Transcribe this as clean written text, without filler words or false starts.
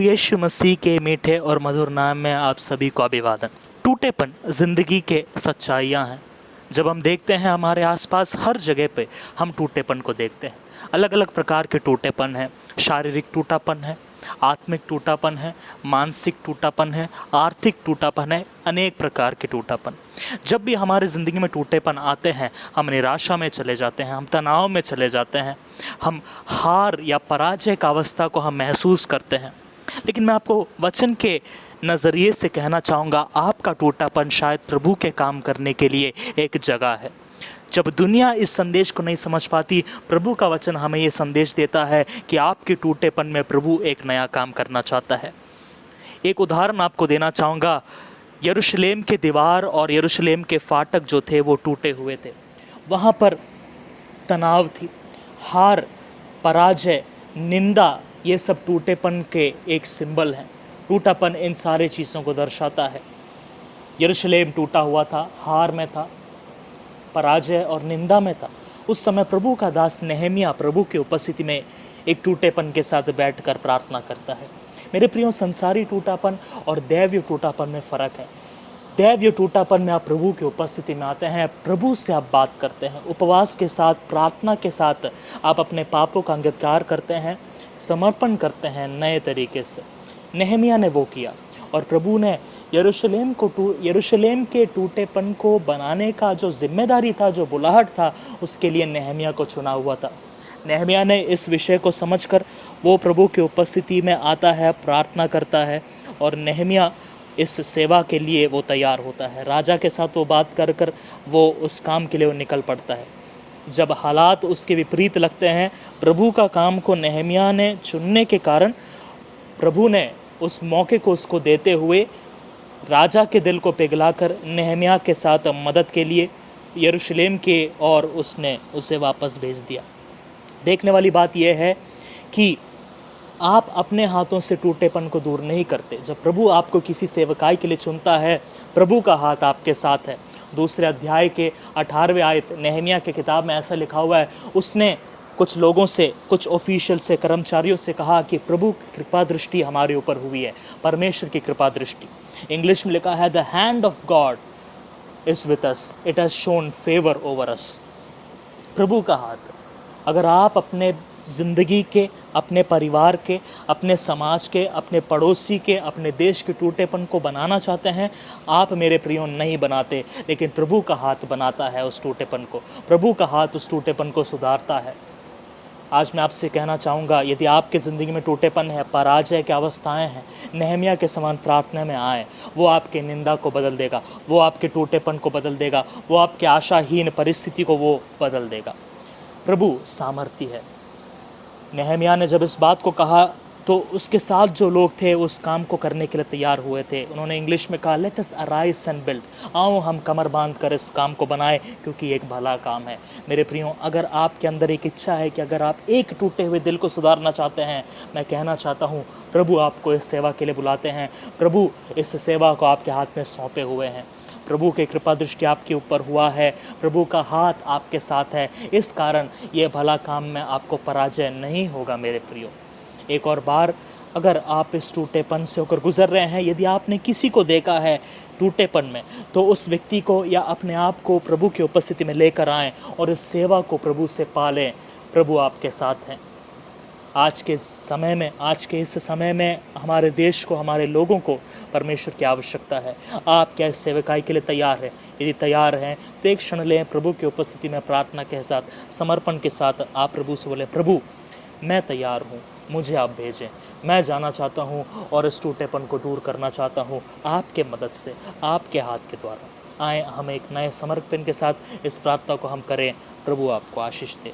प्रभु यीशु मसीह के मीठे और मधुर नाम में आप सभी को अभिवादन। टूटेपन ज़िंदगी के सच्चाइयाँ हैं। जब हम देखते हैं हमारे आसपास हर जगह पे हम टूटेपन को देखते हैं। अलग अलग प्रकार के टूटेपन हैं। शारीरिक टूटापन है, आत्मिक टूटापन है, मानसिक टूटापन है, आर्थिक टूटापन है, अनेक प्रकार के टूटापन। जब भी हमारे ज़िंदगी में टूटेपन आते हैं, हम निराशा में चले जाते हैं, हम तनाव में चले जाते हैं, हम हार या पराजय का अवस्था को हम महसूस करते हैं। लेकिन मैं आपको वचन के नज़रिए से कहना चाहूँगा, आपका टूटापन शायद प्रभु के काम करने के लिए एक जगह है। जब दुनिया इस संदेश को नहीं समझ पाती, प्रभु का वचन हमें ये संदेश देता है कि आपके टूटेपन में प्रभु एक नया काम करना चाहता है। एक उदाहरण आपको देना चाहूँगा। यरूशलेम के दीवार और यरूशलेम के फाटक जो थे वो टूटे हुए थे। वहाँ पर तनाव थी, हार, पराजय, निंदा, ये सब टूटेपन के एक सिंबल हैं। टूटापन इन सारे चीज़ों को दर्शाता है। यरूशलेम टूटा हुआ था, हार में था, पराजय और निंदा में था। उस समय प्रभु का दास नेहमिया प्रभु की उपस्थिति में एक टूटेपन के साथ बैठकर प्रार्थना करता है। मेरे प्रियो, संसारी टूटापन और दैवीय टूटापन में फ़र्क है। दैवीय टूटापन में आप प्रभु की उपस्थिति में आते हैं, प्रभु से आप बात करते हैं, उपवास के साथ, प्रार्थना के साथ आप अपने पापों का अंगीकार करते हैं, समर्पण करते हैं नए तरीके से। नेहमिया ने वो किया और प्रभु ने यरूशलेम के टूटेपन को बनाने का जो जिम्मेदारी था, जो बुलाहट था, उसके लिए नेहमिया को चुना हुआ था। नेहमिया ने इस विषय को समझकर वो प्रभु की उपस्थिति में आता है, प्रार्थना करता है और नेहमिया इस सेवा के लिए वो तैयार होता है। राजा के साथ वो बात कर वो उस काम के लिए वो निकल पड़ता है। जब हालात उसके विपरीत लगते हैं, प्रभु का काम को नेहमिया ने चुनने के कारण प्रभु ने उस मौके को उसको देते हुए राजा के दिल को पिघलाकर नेहमिया के साथ मदद के लिए यरूशलेम के और उसने उसे वापस भेज दिया। देखने वाली बात यह है कि आप अपने हाथों से टूटेपन को दूर नहीं करते। जब प्रभु आपको किसी सेवकाई के लिए चुनता है, प्रभु का हाथ आपके साथ है। दूसरे अध्याय के 18वें आयत नेहमिया के किताब में ऐसा लिखा हुआ है, उसने कुछ लोगों से, कुछ ऑफिशियल से, कर्मचारियों से कहा कि प्रभु की कृपा दृष्टि हमारे ऊपर हुई है, परमेश्वर की कृपा दृष्टि। इंग्लिश में लिखा है, the hand of God is with us, it has shown favour over us. प्रभु का हाथ। अगर आप अपने ज़िंदगी के, अपने परिवार के, अपने समाज के, अपने पड़ोसी के, अपने देश के टूटेपन को बनाना चाहते हैं, आप मेरे प्रियो नहीं बनाते, लेकिन प्रभु का हाथ बनाता है उस टूटेपन को। प्रभु का हाथ उस टूटेपन को सुधारता है। आज मैं आपसे कहना चाहूँगा, यदि आपके ज़िंदगी में टूटेपन है, पराजय की अवस्थाएं हैं, नेहमिया के समान प्रार्थना में आए, वो आपके निंदा को बदल देगा, वो आपके टूटेपन को बदल देगा, वो आपके आशाहीन परिस्थिति को वो बदल देगा। प्रभु सामर्थी है। नेहमिया ने जब इस बात को कहा तो उसके साथ जो लोग थे उस काम को करने के लिए तैयार हुए थे। उन्होंने इंग्लिश में कहा, let us arise and build, आओ हम कमर बांध कर इस काम को बनाएं, क्योंकि एक भला काम है। मेरे प्रियो, अगर आपके अंदर एक इच्छा है कि अगर आप एक टूटे हुए दिल को सुधारना चाहते हैं, मैं कहना चाहता हूँ, प्रभु आपको इस सेवा के लिए बुलाते हैं। प्रभु इस सेवा को आपके हाथ में सौंपे हुए हैं। प्रभु की कृपा दृष्टि आपके ऊपर हुआ है, प्रभु का हाथ आपके साथ है। इस कारण ये भला काम में आपको पराजय नहीं होगा। मेरे प्रियो, एक और बार, अगर आप इस टूटेपन से होकर गुजर रहे हैं, यदि आपने किसी को देखा है टूटेपन में, तो उस व्यक्ति को या अपने आप को प्रभु की उपस्थिति में लेकर आएँ और इस सेवा को प्रभु से पालें। प्रभु आपके साथ हैं। आज के इस समय में हमारे देश को, हमारे लोगों को परमेश्वर की आवश्यकता है। आप क्या इस सेवकाई के लिए तैयार हैं? यदि तैयार हैं तो एक क्षण लें, प्रभु की उपस्थिति में प्रार्थना के साथ, समर्पण के साथ आप प्रभु से बोले, प्रभु मैं तैयार हूँ, मुझे आप भेजें। मैं जाना चाहता हूँ और इस टूटेपन को दूर करना चाहता हूँ आपके मदद से, आपके हाथ के द्वारा। आए हम एक नए समर्पण के साथ इस प्रार्थना को हम करें। प्रभु आपको आशीष दे।